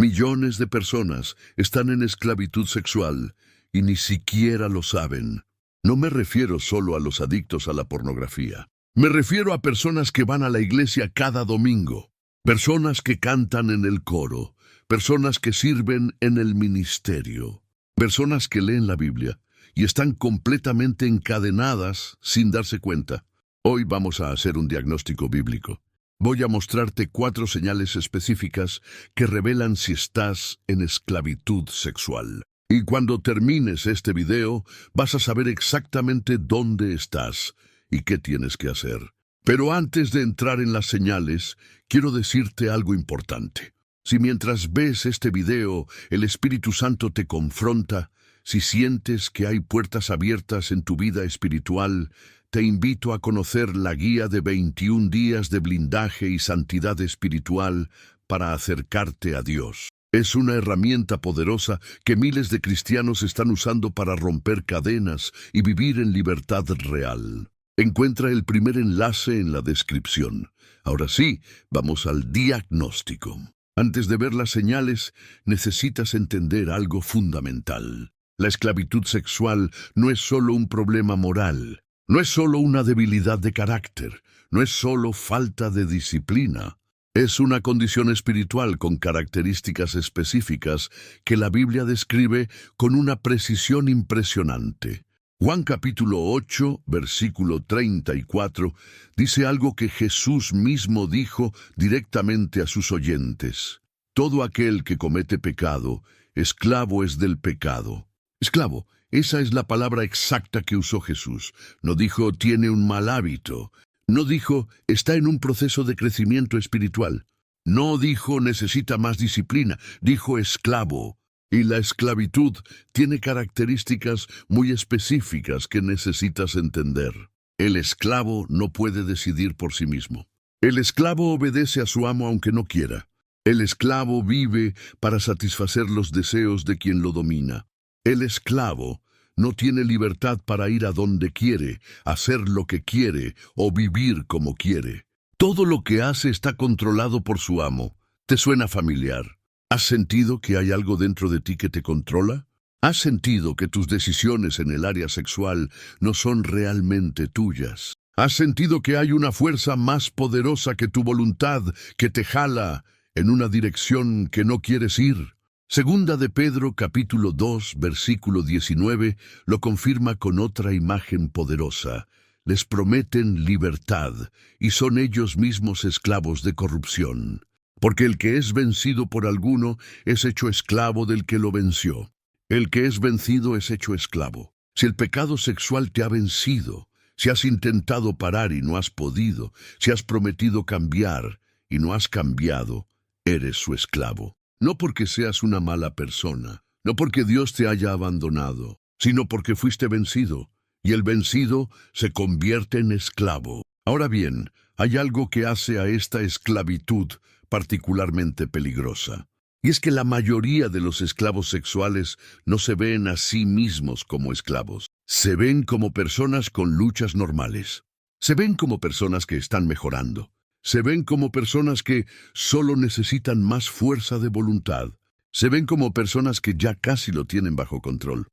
Millones de personas están en esclavitud sexual y ni siquiera lo saben. No me refiero solo a los adictos a la pornografía. Me refiero a personas que van a la iglesia cada domingo, personas que cantan en el coro, personas que sirven en el ministerio, personas que leen la Biblia y están completamente encadenadas sin darse cuenta. Hoy vamos a hacer un diagnóstico bíblico. Voy a mostrarte 4 señales específicas que revelan si estás en esclavitud sexual. Y cuando termines este video, vas a saber exactamente dónde estás y qué tienes que hacer. Pero antes de entrar en las señales, quiero decirte algo importante. Si mientras ves este video, el Espíritu Santo te confronta, si sientes que hay puertas abiertas en tu vida espiritual, te invito a conocer la guía de 21 días de blindaje y santidad espiritual para acercarte a Dios. Es una herramienta poderosa que miles de cristianos están usando para romper cadenas y vivir en libertad real. Encuentra el primer enlace en la descripción. Ahora sí, vamos al diagnóstico. Antes de ver las señales, necesitas entender algo fundamental. La esclavitud sexual no es solo un problema moral, no es solo una debilidad de carácter, no es solo falta de disciplina. Es una condición espiritual con características específicas que la Biblia describe con una precisión impresionante. Juan capítulo 8, versículo 34, dice algo que Jesús mismo dijo directamente a sus oyentes. Todo aquel que comete pecado, esclavo es del pecado. Esclavo, esa es la palabra exacta que usó Jesús. No dijo tiene un mal hábito. No dijo está en un proceso de crecimiento espiritual. No dijo necesita más disciplina. Dijo esclavo. Y la esclavitud tiene características muy específicas que necesitas entender. El esclavo no puede decidir por sí mismo. El esclavo obedece a su amo aunque no quiera. El esclavo vive para satisfacer los deseos de quien lo domina. El esclavo no tiene libertad para ir a donde quiere, hacer lo que quiere o vivir como quiere. Todo lo que hace está controlado por su amo. ¿Te suena familiar? ¿Has sentido que hay algo dentro de ti que te controla? ¿Has sentido que tus decisiones en el área sexual no son realmente tuyas? ¿Has sentido que hay una fuerza más poderosa que tu voluntad que te jala en una dirección que no quieres ir? Segunda de Pedro capítulo 2 versículo 19 lo confirma con otra imagen poderosa. Les prometen libertad y son ellos mismos esclavos de corrupción. Porque el que es vencido por alguno es hecho esclavo del que lo venció. El que es vencido es hecho esclavo. Si el pecado sexual te ha vencido, si has intentado parar y no has podido, si has prometido cambiar y no has cambiado, eres su esclavo. No porque seas una mala persona, no porque Dios te haya abandonado, sino porque fuiste vencido, y el vencido se convierte en esclavo. Ahora bien, hay algo que hace a esta esclavitud particularmente peligrosa. Y es que la mayoría de los esclavos sexuales no se ven a sí mismos como esclavos. Se ven como personas con luchas normales. Se ven como personas que están mejorando. Se ven como personas que solo necesitan más fuerza de voluntad. Se ven como personas que ya casi lo tienen bajo control.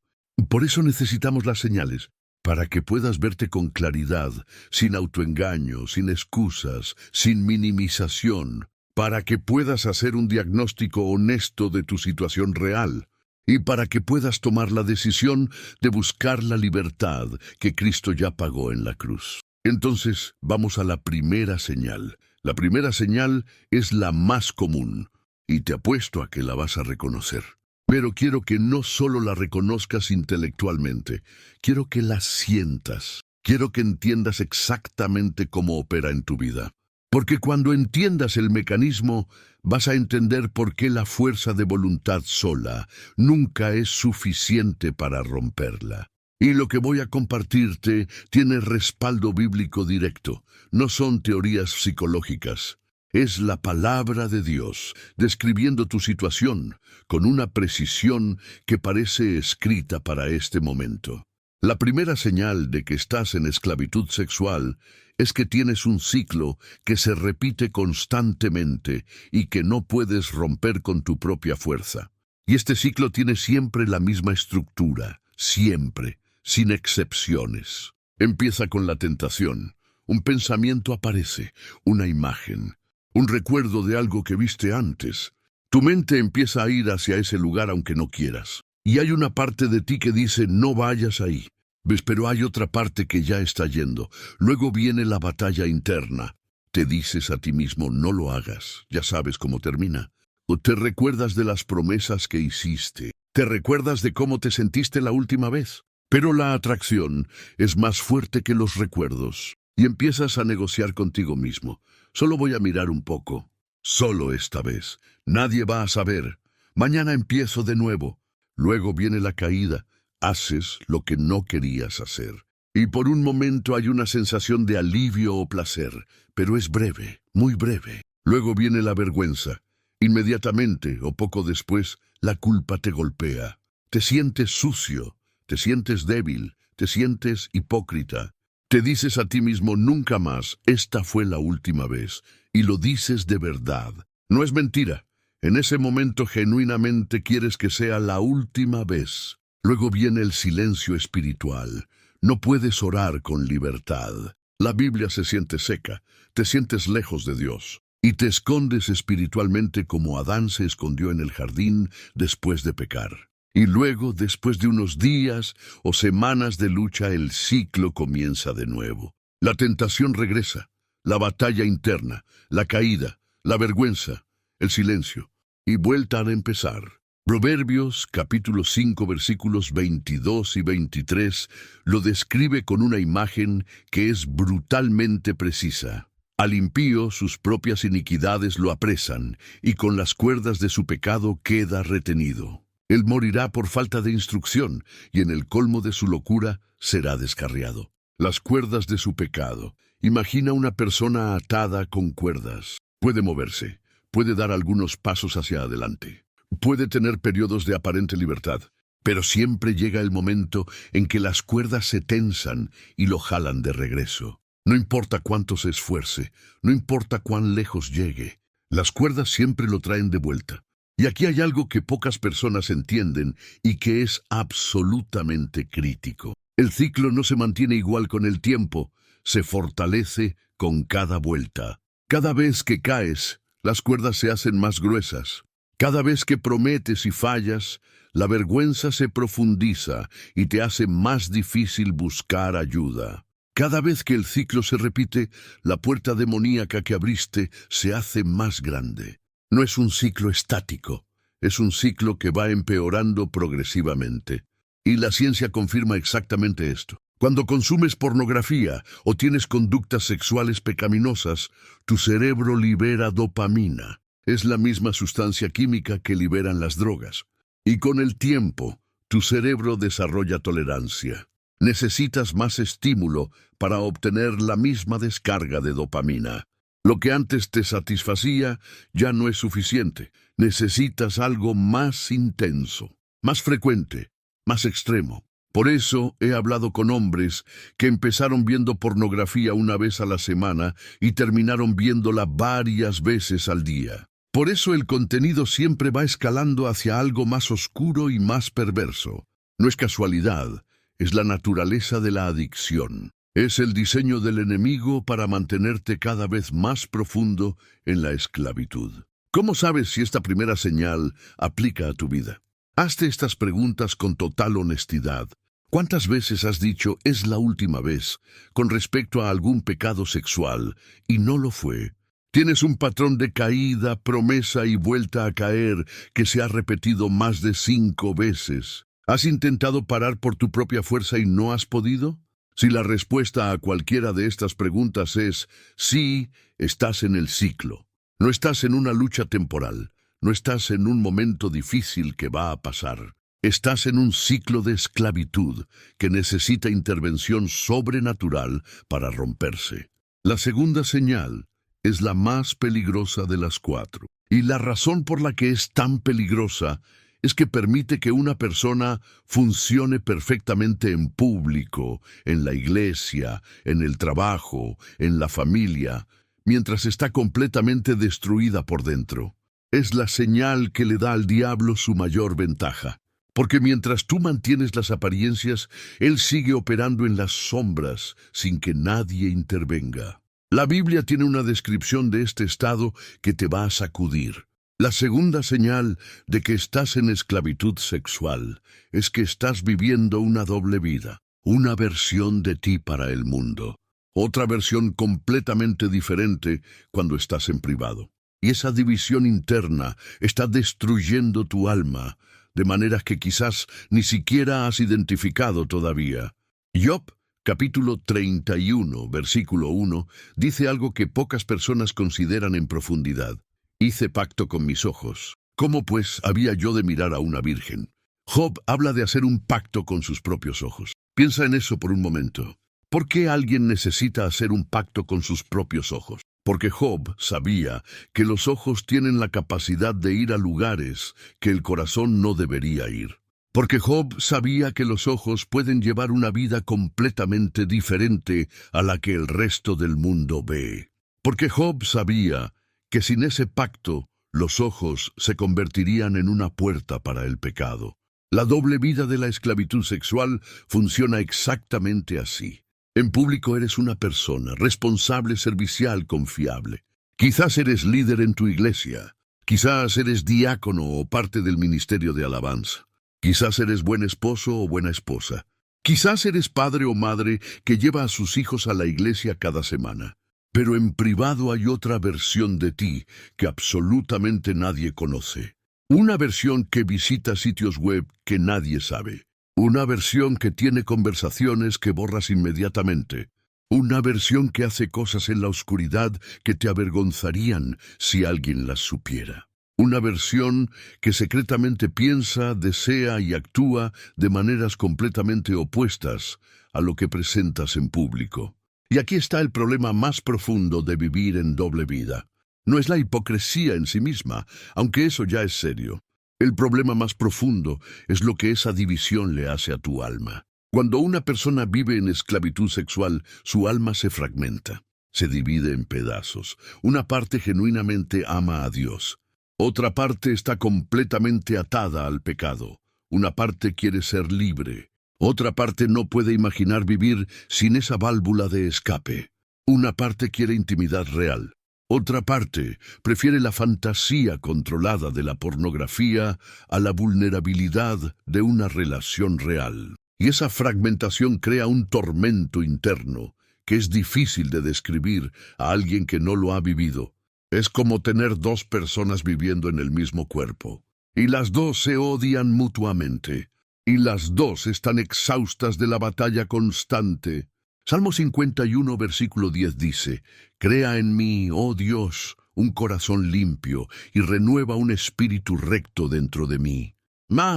Por eso necesitamos las señales, para que puedas verte con claridad, sin autoengaño, sin excusas, sin minimización, para que puedas hacer un diagnóstico honesto de tu situación real y para que puedas tomar la decisión de buscar la libertad que Cristo ya pagó en la cruz. Entonces, vamos a la primera señal. La primera señal es la más común, y te apuesto a que la vas a reconocer. Pero quiero que no solo la reconozcas intelectualmente, quiero que la sientas. Quiero que entiendas exactamente cómo opera en tu vida. Porque cuando entiendas el mecanismo, vas a entender por qué la fuerza de voluntad sola nunca es suficiente para romperla. Y lo que voy a compartirte tiene respaldo bíblico directo, no son teorías psicológicas. Es la palabra de Dios, describiendo tu situación con una precisión que parece escrita para este momento. La primera señal de que estás en esclavitud sexual es que tienes un ciclo que se repite constantemente y que no puedes romper con tu propia fuerza. Y este ciclo tiene siempre la misma estructura, siempre, sin excepciones. Empieza con la tentación. Un pensamiento aparece, una imagen, un recuerdo de algo que viste antes. Tu mente empieza a ir hacia ese lugar aunque no quieras. Y hay una parte de ti que dice, no vayas ahí. ¿Ves? Pero hay otra parte que ya está yendo. Luego viene la batalla interna. Te dices a ti mismo, no lo hagas. Ya sabes cómo termina. O te recuerdas de las promesas que hiciste. Te recuerdas de cómo te sentiste la última vez. Pero la atracción es más fuerte que los recuerdos. Y empiezas a negociar contigo mismo. Solo voy a mirar un poco. Solo esta vez. Nadie va a saber. Mañana empiezo de nuevo. Luego viene la caída. Haces lo que no querías hacer. Y por un momento hay una sensación de alivio o placer, pero es breve, muy breve. Luego viene la vergüenza. Inmediatamente o poco después, la culpa te golpea. Te sientes sucio, te sientes débil, te sientes hipócrita. Te dices a ti mismo, nunca más, esta fue la última vez. Y lo dices de verdad. No es mentira. En ese momento genuinamente quieres que sea la última vez. Luego viene el silencio espiritual. No puedes orar con libertad. La Biblia se siente seca. Te sientes lejos de Dios. Y te escondes espiritualmente como Adán se escondió en el jardín después de pecar. Y luego, después de unos días o semanas de lucha, el ciclo comienza de nuevo. La tentación regresa. La batalla interna, la caída, la vergüenza, el silencio. Y vuelta a empezar. Proverbios capítulo 5 versículos 22 y 23 lo describe con una imagen que es brutalmente precisa. Al impío sus propias iniquidades lo apresan, y con las cuerdas de su pecado queda retenido. Él morirá por falta de instrucción, y en el colmo de su locura será descarriado. Las cuerdas de su pecado. Imagina una persona atada con cuerdas. Puede moverse, puede dar algunos pasos hacia adelante. Puede tener periodos de aparente libertad, pero siempre llega el momento en que las cuerdas se tensan y lo jalan de regreso. No importa cuánto se esfuerce, no importa cuán lejos llegue, las cuerdas siempre lo traen de vuelta. Y aquí hay algo que pocas personas entienden y que es absolutamente crítico. El ciclo no se mantiene igual con el tiempo, se fortalece con cada vuelta. Cada vez que caes, las cuerdas se hacen más gruesas. Cada vez que prometes y fallas, la vergüenza se profundiza y te hace más difícil buscar ayuda. Cada vez que el ciclo se repite, la puerta demoníaca que abriste se hace más grande. No es un ciclo estático, es un ciclo que va empeorando progresivamente. Y la ciencia confirma exactamente esto. Cuando consumes pornografía o tienes conductas sexuales pecaminosas, tu cerebro libera dopamina. Es la misma sustancia química que liberan las drogas. Y con el tiempo, tu cerebro desarrolla tolerancia. Necesitas más estímulo para obtener la misma descarga de dopamina. Lo que antes te satisfacía ya no es suficiente. Necesitas algo más intenso, más frecuente, más extremo. Por eso he hablado con hombres que empezaron viendo pornografía una vez a la semana y terminaron viéndola varias veces al día. Por eso el contenido siempre va escalando hacia algo más oscuro y más perverso. No es casualidad, es la naturaleza de la adicción. Es el diseño del enemigo para mantenerte cada vez más profundo en la esclavitud. ¿Cómo sabes si esta primera señal aplica a tu vida? Hazte estas preguntas con total honestidad. ¿Cuántas veces has dicho es la última vez con respecto a algún pecado sexual y no lo fue? ¿Tienes un patrón de caída, promesa y vuelta a caer que se ha repetido más de 5 veces? ¿Has intentado parar por tu propia fuerza y no has podido? Si la respuesta a cualquiera de estas preguntas es sí, estás en el ciclo. No estás en una lucha temporal. No estás en un momento difícil que va a pasar. Estás en un ciclo de esclavitud que necesita intervención sobrenatural para romperse. La segunda señal es la más peligrosa de las 4. Y la razón por la que es tan peligrosa es que permite que una persona funcione perfectamente en público, en la iglesia, en el trabajo, en la familia, mientras está completamente destruida por dentro. Es la señal que le da al diablo su mayor ventaja. Porque mientras tú mantienes las apariencias, él sigue operando en las sombras sin que nadie intervenga. La Biblia tiene una descripción de este estado que te va a sacudir. La segunda señal de que estás en esclavitud sexual es que estás viviendo una doble vida, una versión de ti para el mundo, otra versión completamente diferente cuando estás en privado. Y esa división interna está destruyendo tu alma, de manera que quizás ni siquiera has identificado todavía. Job, capítulo 31, versículo 1, dice algo que pocas personas consideran en profundidad. Hice pacto con mis ojos. ¿Cómo pues había yo de mirar a una virgen? Job habla de hacer un pacto con sus propios ojos. Piensa en eso por un momento. ¿Por qué alguien necesita hacer un pacto con sus propios ojos? Porque Job sabía que los ojos tienen la capacidad de ir a lugares que el corazón no debería ir. Porque Job sabía que los ojos pueden llevar una vida completamente diferente a la que el resto del mundo ve. Porque Job sabía que sin ese pacto, los ojos se convertirían en una puerta para el pecado. La doble vida de la esclavitud sexual funciona exactamente así. En público eres una persona responsable, servicial, confiable. Quizás eres líder en tu iglesia. Quizás eres diácono o parte del ministerio de alabanza. Quizás eres buen esposo o buena esposa. Quizás eres padre o madre que lleva a sus hijos a la iglesia cada semana. Pero en privado hay otra versión de ti que absolutamente nadie conoce. Una versión que visita sitios web que nadie sabe. Una versión que tiene conversaciones que borras inmediatamente. Una versión que hace cosas en la oscuridad que te avergonzarían si alguien las supiera. Una versión que secretamente piensa, desea y actúa de maneras completamente opuestas a lo que presentas en público. Y aquí está el problema más profundo de vivir en doble vida. No es la hipocresía en sí misma, aunque eso ya es serio. El problema más profundo es lo que esa división le hace a tu alma. Cuando una persona vive en esclavitud sexual, su alma se fragmenta, se divide en pedazos. Una parte genuinamente ama a Dios. Otra parte está completamente atada al pecado. Una parte quiere ser libre. Otra parte no puede imaginar vivir sin esa válvula de escape. Una parte quiere intimidad real. Otra parte prefiere la fantasía controlada de la pornografía a la vulnerabilidad de una relación real. Y esa fragmentación crea un tormento interno que es difícil de describir a alguien que no lo ha vivido. Es como tener dos personas viviendo en el mismo cuerpo. Y las dos se odian mutuamente. Y las dos están exhaustas de la batalla constante. Salmo 51, versículo 10 dice, «Crea en mí, oh Dios, un corazón limpio, y renueva un espíritu recto dentro de mí».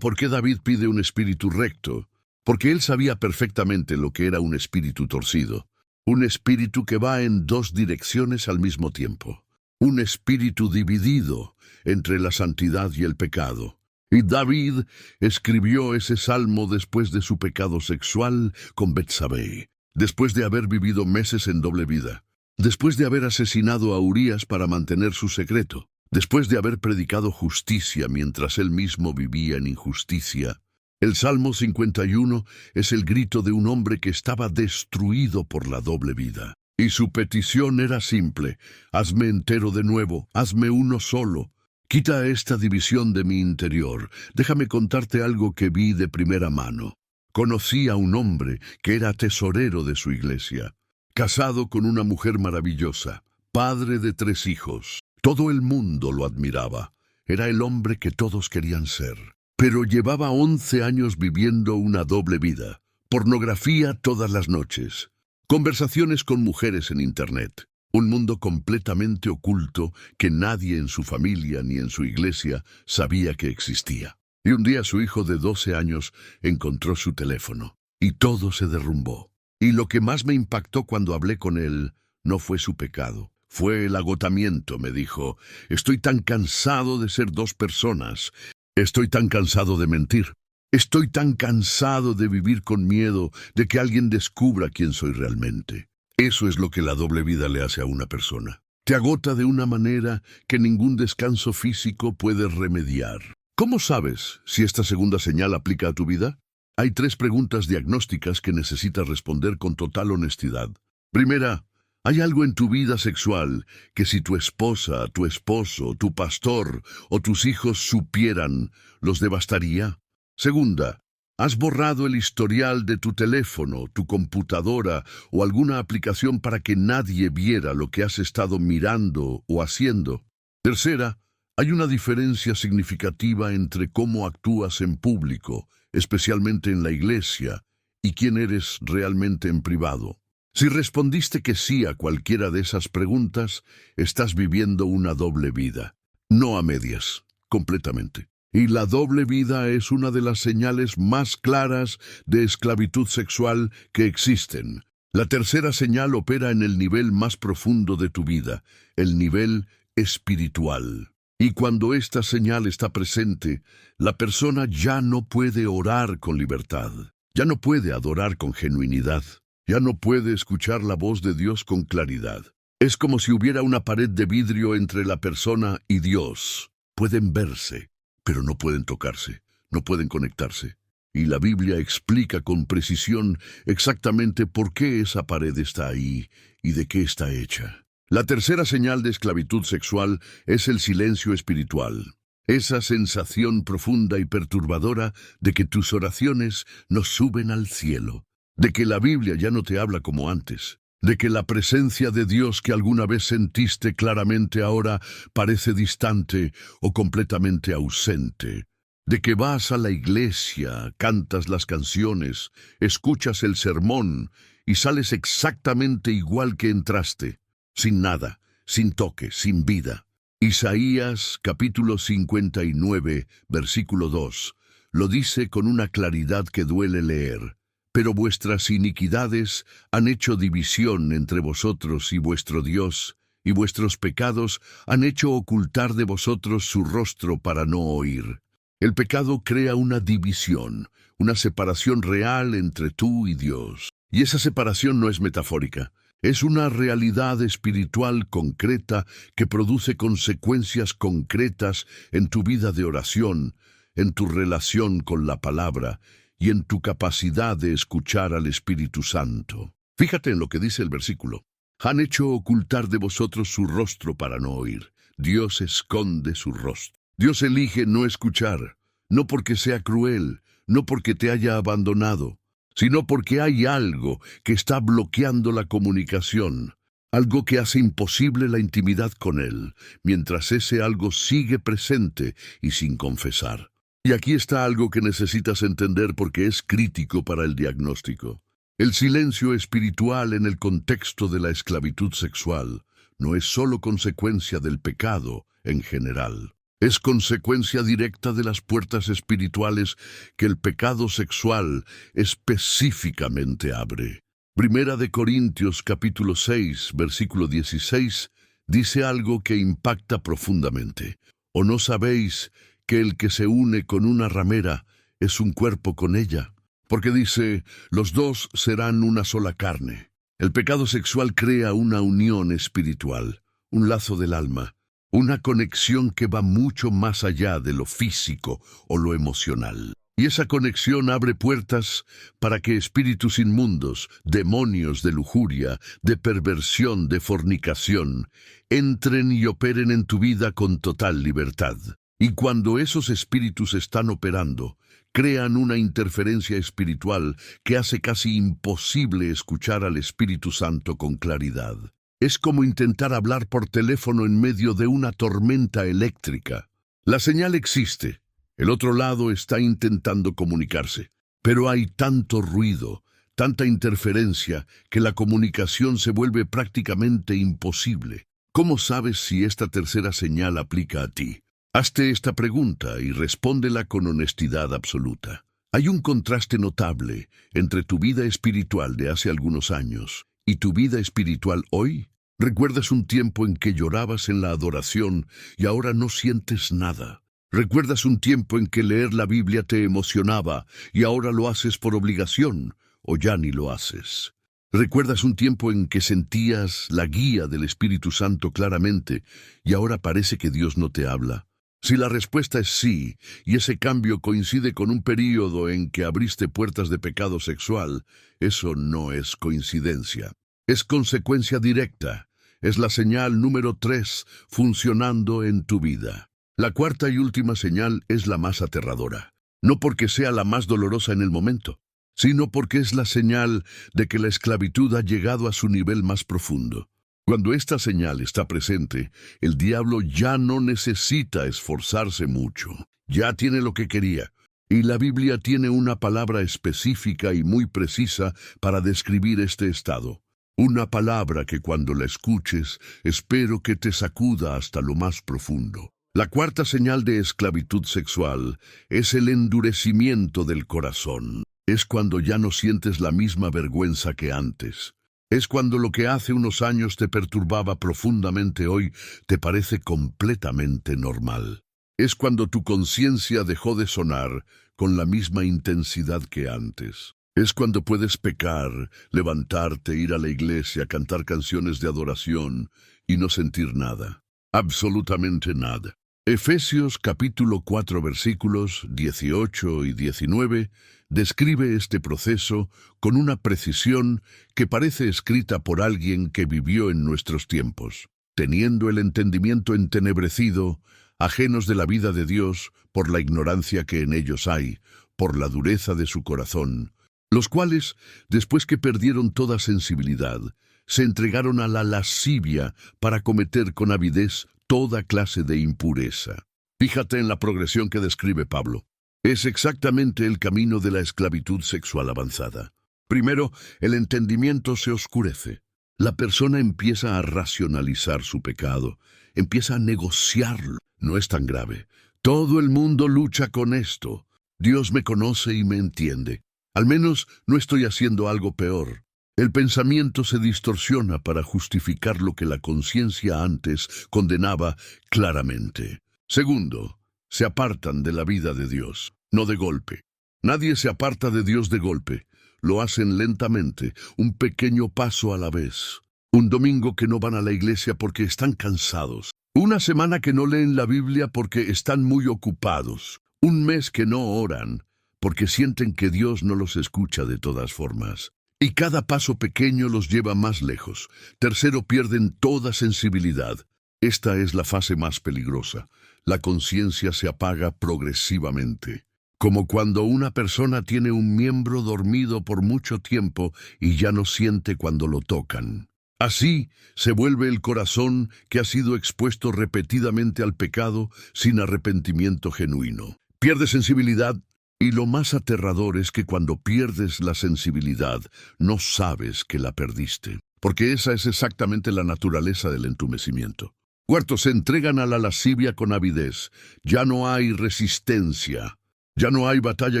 ¿Por qué David pide un espíritu recto? Porque él sabía perfectamente lo que era un espíritu torcido. Un espíritu que va en dos direcciones al mismo tiempo. Un espíritu dividido entre la santidad y el pecado. Y David escribió ese salmo después de su pecado sexual con Betsabé. Después de haber vivido meses en doble vida, después de haber asesinado a Urías para mantener su secreto, después de haber predicado justicia mientras él mismo vivía en injusticia, el Salmo 51 es el grito de un hombre que estaba destruido por la doble vida. Y su petición era simple, hazme entero de nuevo, hazme uno solo. Quita esta división de mi interior, déjame contarte algo que vi de primera mano. Conocí a un hombre que era tesorero de su iglesia, casado con una mujer maravillosa, padre de 3 hijos. Todo el mundo lo admiraba. Era el hombre que todos querían ser. Pero llevaba 11 años viviendo una doble vida. Pornografía todas las noches. Conversaciones con mujeres en Internet. Un mundo completamente oculto que nadie en su familia ni en su iglesia sabía que existía. Y un día su hijo de 12 años encontró su teléfono, y todo se derrumbó. Y lo que más me impactó cuando hablé con él no fue su pecado, fue el agotamiento, me dijo. Estoy tan cansado de ser 2 personas. Estoy tan cansado de mentir. Estoy tan cansado de vivir con miedo de que alguien descubra quién soy realmente. Eso es lo que la doble vida le hace a una persona. Te agota de una manera que ningún descanso físico puede remediar. ¿Cómo sabes si esta segunda señal aplica a tu vida? Hay 3 preguntas diagnósticas que necesitas responder con total honestidad. Primera, ¿hay algo en tu vida sexual que si tu esposa, tu esposo, tu pastor o tus hijos supieran, los devastaría? Segunda, ¿has borrado el historial de tu teléfono, tu computadora o alguna aplicación para que nadie viera lo que has estado mirando o haciendo? Tercera, hay una diferencia significativa entre cómo actúas en público, especialmente en la iglesia, y quién eres realmente en privado. Si respondiste que sí a cualquiera de esas preguntas, estás viviendo una doble vida. No a medias, completamente. Y la doble vida es una de las señales más claras de esclavitud sexual que existen. La tercera señal opera en el nivel más profundo de tu vida, el nivel espiritual. Y cuando esta señal está presente, la persona ya no puede orar con libertad, ya no puede adorar con genuinidad, ya no puede escuchar la voz de Dios con claridad. Es como si hubiera una pared de vidrio entre la persona y Dios. Pueden verse, pero no pueden tocarse, no pueden conectarse. Y la Biblia explica con precisión exactamente por qué esa pared está ahí y de qué está hecha. La tercera señal de esclavitud sexual es el silencio espiritual. Esa sensación profunda y perturbadora de que tus oraciones no suben al cielo, de que la Biblia ya no te habla como antes, de que la presencia de Dios que alguna vez sentiste claramente ahora parece distante o completamente ausente, de que vas a la iglesia, cantas las canciones, escuchas el sermón y sales exactamente igual que entraste, sin nada, sin toque, sin vida. Isaías capítulo 59, versículo 2, lo dice con una claridad que duele leer. Pero vuestras iniquidades han hecho división entre vosotros y vuestro Dios, y vuestros pecados han hecho ocultar de vosotros su rostro para no oír. El pecado crea una división, una separación real entre tú y Dios. Y esa separación no es metafórica. Es una realidad espiritual concreta que produce consecuencias concretas en tu vida de oración, en tu relación con la palabra y en tu capacidad de escuchar al Espíritu Santo. Fíjate en lo que dice el versículo. Han hecho ocultar de vosotros su rostro para no oír. Dios esconde su rostro. Dios elige no escuchar, no porque sea cruel, no porque te haya abandonado, sino porque hay algo que está bloqueando la comunicación, algo que hace imposible la intimidad con Él, mientras ese algo sigue presente y sin confesar. Y aquí está algo que necesitas entender porque es crítico para el diagnóstico. El silencio espiritual en el contexto de la esclavitud sexual no es solo consecuencia del pecado en general. Es consecuencia directa de las puertas espirituales que el pecado sexual específicamente abre. Primera de Corintios capítulo 6, versículo 16, dice algo que impacta profundamente. ¿O no sabéis que el que se une con una ramera es un cuerpo con ella? Porque dice, los dos serán una sola carne. El pecado sexual crea una unión espiritual, un lazo del alma. Una conexión que va mucho más allá de lo físico o lo emocional. Y esa conexión abre puertas para que espíritus inmundos, demonios de lujuria, de perversión, de fornicación, entren y operen en tu vida con total libertad. Y cuando esos espíritus están operando, crean una interferencia espiritual que hace casi imposible escuchar al Espíritu Santo con claridad. Es como intentar hablar por teléfono en medio de una tormenta eléctrica. La señal existe, el otro lado está intentando comunicarse, pero hay tanto ruido, tanta interferencia, que la comunicación se vuelve prácticamente imposible. ¿Cómo sabes si esta tercera señal aplica a ti? Hazte esta pregunta y respóndela con honestidad absoluta. Hay un contraste notable entre tu vida espiritual de hace algunos años y tu vida espiritual hoy. ¿Recuerdas un tiempo en que llorabas en la adoración y ahora no sientes nada? ¿Recuerdas un tiempo en que leer la Biblia te emocionaba y ahora lo haces por obligación o ya ni lo haces? ¿Recuerdas un tiempo en que sentías la guía del Espíritu Santo claramente y ahora parece que Dios no te habla? Si la respuesta es sí, y ese cambio coincide con un período en que abriste puertas de pecado sexual, eso no es coincidencia. Es consecuencia directa. Es la señal número 3 funcionando en tu vida. La cuarta y última señal es la más aterradora. No porque sea la más dolorosa en el momento, sino porque es la señal de que la esclavitud ha llegado a su nivel más profundo. Cuando esta señal está presente, el diablo ya no necesita esforzarse mucho. Ya tiene lo que quería. Y la Biblia tiene una palabra específica y muy precisa para describir este estado. Una palabra que cuando la escuches, espero que te sacuda hasta lo más profundo. La cuarta señal de esclavitud sexual es el endurecimiento del corazón. Es cuando ya no sientes la misma vergüenza que antes. Es cuando lo que hace unos años te perturbaba profundamente hoy te parece completamente normal. Es cuando tu conciencia dejó de sonar con la misma intensidad que antes. Es cuando puedes pecar, levantarte, ir a la iglesia, cantar canciones de adoración y no sentir nada. Absolutamente nada. Efesios capítulo 4 versículos 18 y 19 describe este proceso con una precisión que parece escrita por alguien que vivió en nuestros tiempos, teniendo el entendimiento entenebrecido, ajenos de la vida de Dios por la ignorancia que en ellos hay, por la dureza de su corazón, los cuales, después que perdieron toda sensibilidad, se entregaron a la lascivia para cometer con avidez toda clase de impureza. Fíjate en la progresión que describe Pablo. Es exactamente el camino de la esclavitud sexual avanzada. Primero, el entendimiento se oscurece. La persona empieza a racionalizar su pecado, empieza a negociarlo. No es tan grave. Todo el mundo lucha con esto. Dios me conoce y me entiende. Al menos no estoy haciendo algo peor. El pensamiento se distorsiona para justificar lo que la conciencia antes condenaba claramente. Segundo, se apartan de la vida de Dios, no de golpe. Nadie se aparta de Dios de golpe. Lo hacen lentamente, un pequeño paso a la vez. Un domingo que no van a la iglesia porque están cansados. Una semana que no leen la Biblia porque están muy ocupados. Un mes que no oran porque sienten que Dios no los escucha de todas formas. Y cada paso pequeño los lleva más lejos. Tercero, pierden toda sensibilidad. Esta es la fase más peligrosa. La conciencia se apaga progresivamente. Como cuando una persona tiene un miembro dormido por mucho tiempo y ya no siente cuando lo tocan. Así se vuelve el corazón que ha sido expuesto repetidamente al pecado sin arrepentimiento genuino. Pierde sensibilidad. Y lo más aterrador es que cuando pierdes la sensibilidad, no sabes que la perdiste, porque esa es exactamente la naturaleza del entumecimiento. Cuarto, se entregan a la lascivia con avidez. Ya no hay resistencia, ya no hay batalla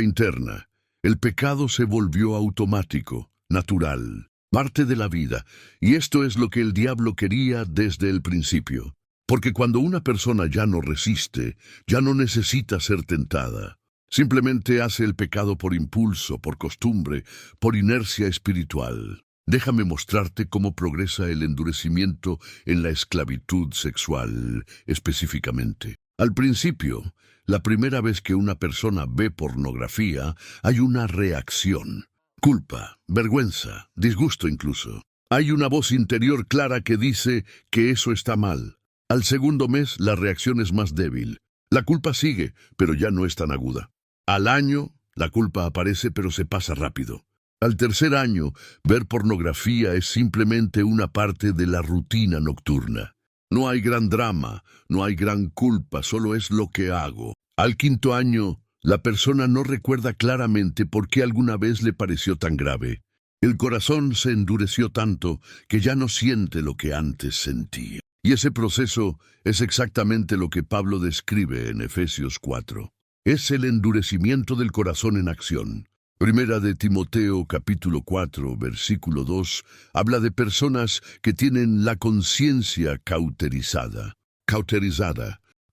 interna. El pecado se volvió automático, natural, parte de la vida, y esto es lo que el diablo quería desde el principio. Porque cuando una persona ya no resiste, ya no necesita ser tentada. Simplemente hace el pecado por impulso, por costumbre, por inercia espiritual. Déjame mostrarte cómo progresa el endurecimiento en la esclavitud sexual, específicamente. Al principio, la primera vez que una persona ve pornografía, hay una reacción. Culpa, vergüenza, disgusto incluso. Hay una voz interior clara que dice que eso está mal. Al segundo mes, la reacción es más débil. La culpa sigue, pero ya no es tan aguda. Al año, la culpa aparece, pero se pasa rápido. Al tercer año, ver pornografía es simplemente una parte de la rutina nocturna. No hay gran drama, no hay gran culpa, solo es lo que hago. Al quinto año, la persona no recuerda claramente por qué alguna vez le pareció tan grave. El corazón se endureció tanto que ya no siente lo que antes sentía. Y ese proceso es exactamente lo que Pablo describe en Efesios 4. Es el endurecimiento del corazón en acción. Primera de Timoteo capítulo 4 versículo 2 habla de personas que tienen la conciencia cauterizada.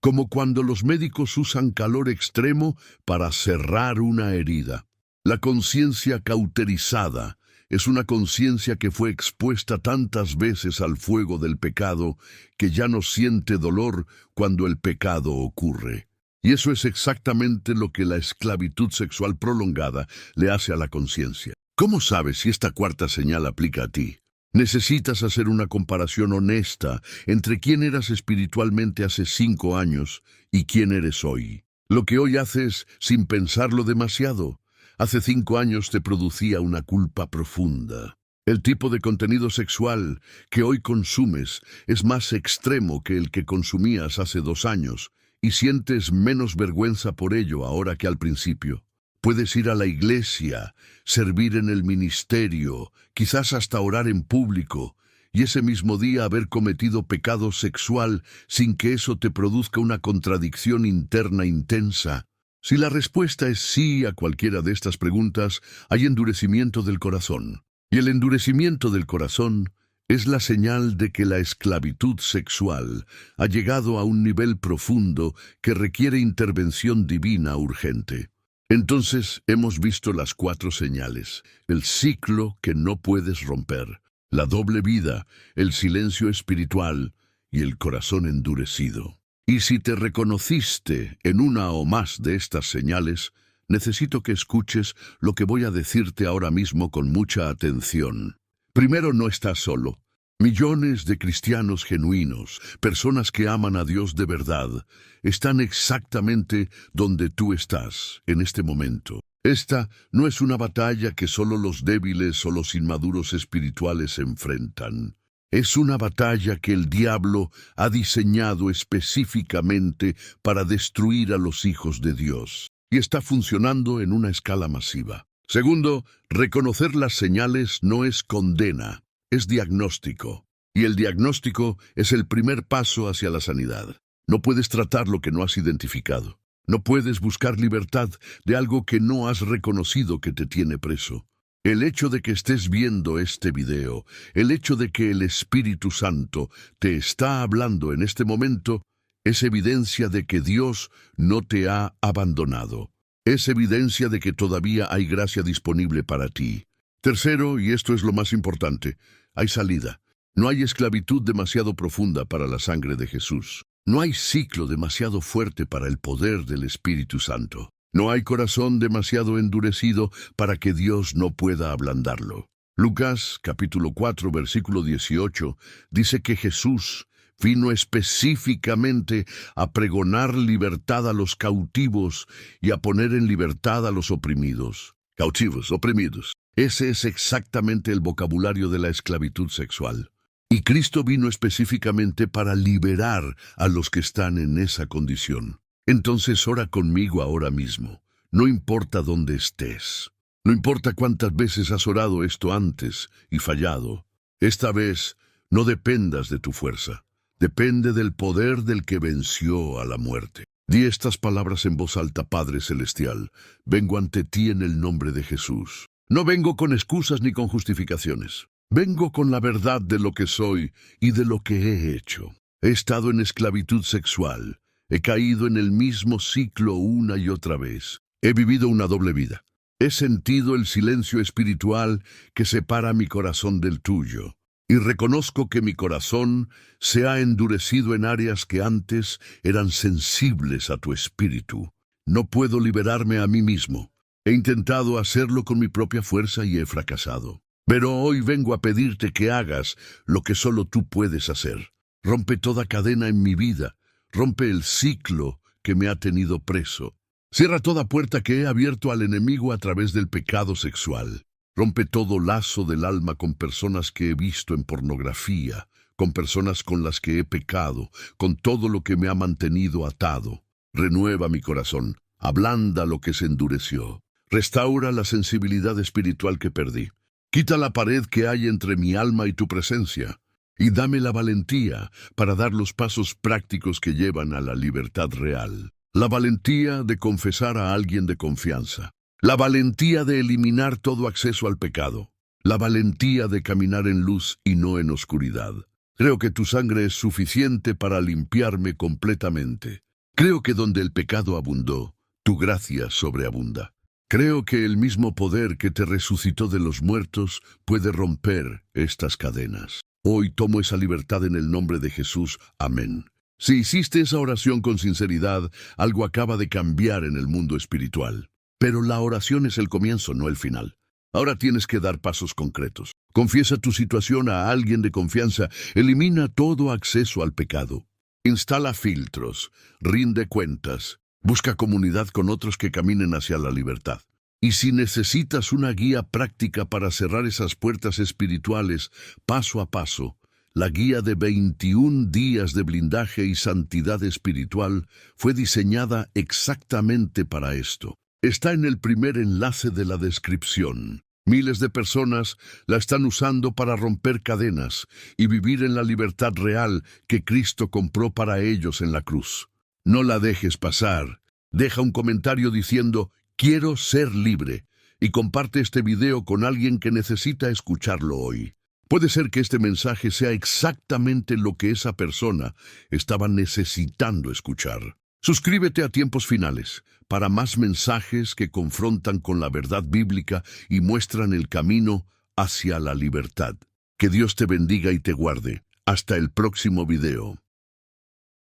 como cuando los médicos usan calor extremo para cerrar una herida. La conciencia cauterizada es una conciencia que fue expuesta tantas veces al fuego del pecado que ya no siente dolor cuando el pecado ocurre. Y eso es exactamente lo que la esclavitud sexual prolongada le hace a la conciencia. ¿Cómo sabes si esta cuarta señal aplica a ti? Necesitas hacer una comparación honesta entre quién eras espiritualmente hace 5 años y quién eres hoy. Lo que hoy haces sin pensarlo demasiado. Hace 5 años te producía una culpa profunda. El tipo de contenido sexual que hoy consumes es más extremo que el que consumías hace 2 años y sientes menos vergüenza por ello ahora que al principio. Puedes ir a la iglesia, servir en el ministerio, quizás hasta orar en público, y ese mismo día haber cometido pecado sexual sin que eso te produzca una contradicción interna intensa. Si la respuesta es sí a cualquiera de estas preguntas, hay endurecimiento del corazón. Y el endurecimiento del corazón es la señal de que la esclavitud sexual ha llegado a un nivel profundo que requiere intervención divina urgente. Entonces hemos visto las 4 señales: el ciclo que no puedes romper, la doble vida, el silencio espiritual y el corazón endurecido. Y si te reconociste en una o más de estas señales, necesito que escuches lo que voy a decirte ahora mismo con mucha atención. Primero, no estás solo. Millones de cristianos genuinos, personas que aman a Dios de verdad, están exactamente donde tú estás en este momento. Esta no es una batalla que solo los débiles o los inmaduros espirituales enfrentan. Es una batalla que el diablo ha diseñado específicamente para destruir a los hijos de Dios, y está funcionando en una escala masiva. Segundo, reconocer las señales no es condena, es diagnóstico. Y el diagnóstico es el primer paso hacia la sanidad. No puedes tratar lo que no has identificado. No puedes buscar libertad de algo que no has reconocido que te tiene preso. El hecho de que estés viendo este video, el hecho de que el Espíritu Santo te está hablando en este momento, es evidencia de que Dios no te ha abandonado. Es evidencia de que todavía hay gracia disponible para ti. Tercero, y esto es lo más importante, hay salida. No hay esclavitud demasiado profunda para la sangre de Jesús. No hay ciclo demasiado fuerte para el poder del Espíritu Santo. No hay corazón demasiado endurecido para que Dios no pueda ablandarlo. Lucas, capítulo 4, versículo 18, dice que Jesús vino específicamente a pregonar libertad a los cautivos y a poner en libertad a los oprimidos. Cautivos, oprimidos. Ese es exactamente el vocabulario de la esclavitud sexual. Y Cristo vino específicamente para liberar a los que están en esa condición. Entonces ora conmigo ahora mismo. No importa dónde estés. No importa cuántas veces has orado esto antes y fallado. Esta vez no dependas de tu fuerza. Depende del poder del que venció a la muerte. Di estas palabras en voz alta: Padre Celestial, vengo ante ti en el nombre de Jesús. No vengo con excusas ni con justificaciones. Vengo con la verdad de lo que soy y de lo que he hecho. He estado en esclavitud sexual. He caído en el mismo ciclo una y otra vez. He vivido una doble vida. He sentido el silencio espiritual que separa mi corazón del tuyo. Y reconozco que mi corazón se ha endurecido en áreas que antes eran sensibles a tu espíritu. No puedo liberarme a mí mismo. He intentado hacerlo con mi propia fuerza y he fracasado. Pero hoy vengo a pedirte que hagas lo que solo tú puedes hacer. Rompe toda cadena en mi vida. Rompe el ciclo que me ha tenido preso. Cierra toda puerta que he abierto al enemigo a través del pecado sexual. Rompe todo lazo del alma con personas que he visto en pornografía, con personas con las que he pecado, con todo lo que me ha mantenido atado. Renueva mi corazón. Ablanda lo que se endureció. Restaura la sensibilidad espiritual que perdí. Quita la pared que hay entre mi alma y tu presencia, y dame la valentía para dar los pasos prácticos que llevan a la libertad real. La valentía de confesar a alguien de confianza. La valentía de eliminar todo acceso al pecado. La valentía de caminar en luz y no en oscuridad. Creo que tu sangre es suficiente para limpiarme completamente. Creo que donde el pecado abundó, tu gracia sobreabunda. Creo que el mismo poder que te resucitó de los muertos puede romper estas cadenas. Hoy tomo esa libertad en el nombre de Jesús. Amén. Si hiciste esa oración con sinceridad, algo acaba de cambiar en el mundo espiritual. Pero la oración es el comienzo, no el final. Ahora tienes que dar pasos concretos. Confiesa tu situación a alguien de confianza. Elimina todo acceso al pecado. Instala filtros. Rinde cuentas. Busca comunidad con otros que caminen hacia la libertad. Y si necesitas una guía práctica para cerrar esas puertas espirituales, paso a paso, la guía de 21 días de blindaje y santidad espiritual fue diseñada exactamente para esto. Está en el primer enlace de la descripción. Miles de personas la están usando para romper cadenas y vivir en la libertad real que Cristo compró para ellos en la cruz. No la dejes pasar. Deja un comentario diciendo, quiero ser libre, y comparte este video con alguien que necesita escucharlo hoy. Puede ser que este mensaje sea exactamente lo que esa persona estaba necesitando escuchar. Suscríbete a Tiempos Finales para más mensajes que confrontan con la verdad bíblica y muestran el camino hacia la libertad. Que Dios te bendiga y te guarde. Hasta el próximo video.